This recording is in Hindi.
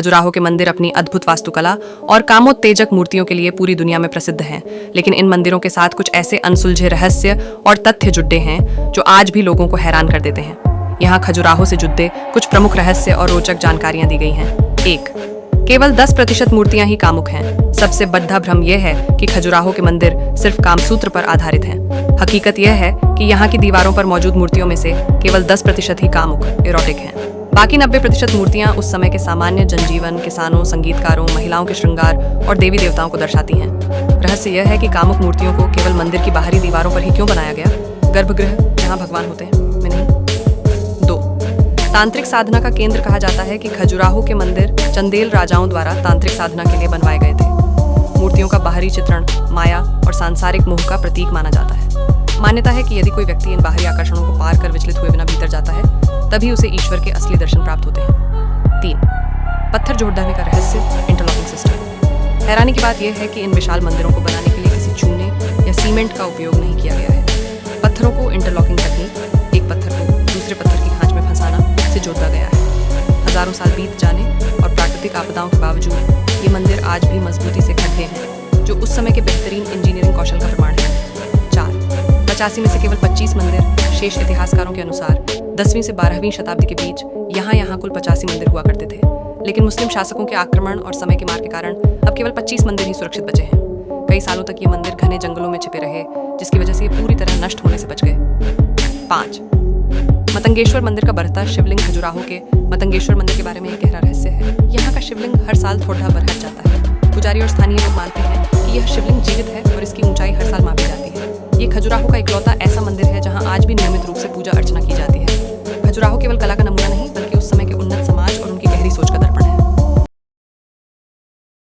खजुराहो के मंदिर अपनी अद्भुत वास्तुकला और कामोत्तेजक मूर्तियों के लिए पूरी दुनिया में प्रसिद्ध हैं, लेकिन इन मंदिरों के साथ कुछ ऐसे अनसुलझे रहस्य और तथ्य जुड़े हैं जो आज भी लोगों को हैरान कर देते हैं। यहाँ खजुराहो से जुड़े कुछ प्रमुख रहस्य और रोचक जानकारियां दी गई हैं। 1. केवल 10% मूर्तियां ही कामुक हैं। सबसे बड़ा भ्रम यह है कि खजुराहो के मंदिर सिर्फ कामसूत्र पर आधारित हैं। हकीकत यह है कि यहाँ की दीवारों पर मौजूद मूर्तियों में से केवल 10% ही कामुक इरोटिक हैं। बाकी 90% मूर्तियां उस समय के सामान्य जनजीवन, किसानों, संगीतकारों, महिलाओं के श्रृंगार और देवी देवताओं को दर्शाती हैं। रहस्य यह है कि कामुक मूर्तियों को केवल मंदिर की बाहरी दीवारों पर ही क्यों बनाया गया, गर्भगृह जहाँ भगवान होते हैं में नहीं। 2. तांत्रिक साधना का केंद्र कहा जाता है कि खजुराहो के मंदिर चंदेल राजाओं द्वारा तांत्रिक साधना के लिए बनवाए गए थे। मूर्तियों का बाहरी चित्रण माया और सांसारिक मोह का प्रतीक माना जाता है। मान्यता है कि यदि कोई व्यक्ति इन बाहरी आकर्षणों को पार कर विचलित हुए बिना भीतर जाता है, तभी उसे ईश्वर के असली दर्शन प्राप्त होते हैं। 3. पत्थर जोड़ने का रहस्य, इंटरलॉकिंग सिस्टम। हैरानी की बात यह है कि इन विशाल मंदिरों को बनाने के लिए किसी चूने या सीमेंट का उपयोग नहीं किया गया है। पत्थरों को इंटरलॉकिंग तकनीक, एक पत्थर को दूसरे पत्थर की खांच में फंसाना से जोड़ा गया है। हजारों साल बीत जाने और प्राकृतिक आपदाओं के बावजूद ये मंदिर आज भी मजबूती से खड़े हैं, जो उस समय के बेहतरीन इंजीनियरिंग कौशल का प्रमाण है। 4. 85 में से केवल 25 मंदिर। शेष इतिहासकारों के अनुसार 10वीं से 12वीं शताब्दी के बीच यहाँ कुल 85 मंदिर हुआ करते थे, लेकिन मुस्लिम शासकों के आक्रमण और समय की मार के कारण अब केवल 25 मंदिर ही सुरक्षित बचे हैं। कई सालों तक ये मंदिर घने जंगलों में छिपे रहे, जिसकी वजह से ये पूरी तरह नष्ट होने से बच गए। 5. मतंगेश्वर मंदिर का बढ़ता शिवलिंग। खजुराहो के मतंगेश्वर मंदिर के बारे में एक गहरा रहस्य है। यहाँ का शिवलिंग हर साल थोड़ा बढ़ जाता है। पुजारी और स्थानीय लोग मानते हैं कि यह शिवलिंग जीवित है और इसकी ऊंचाई हर साल मापी जाती है। ये खजुराहो का इकलौता ऐसा मंदिर है जहाँ आज भी नियमित रूप से पूजा अर्चना की जाती है। खजुराहो केवल कला का नमूना नहीं,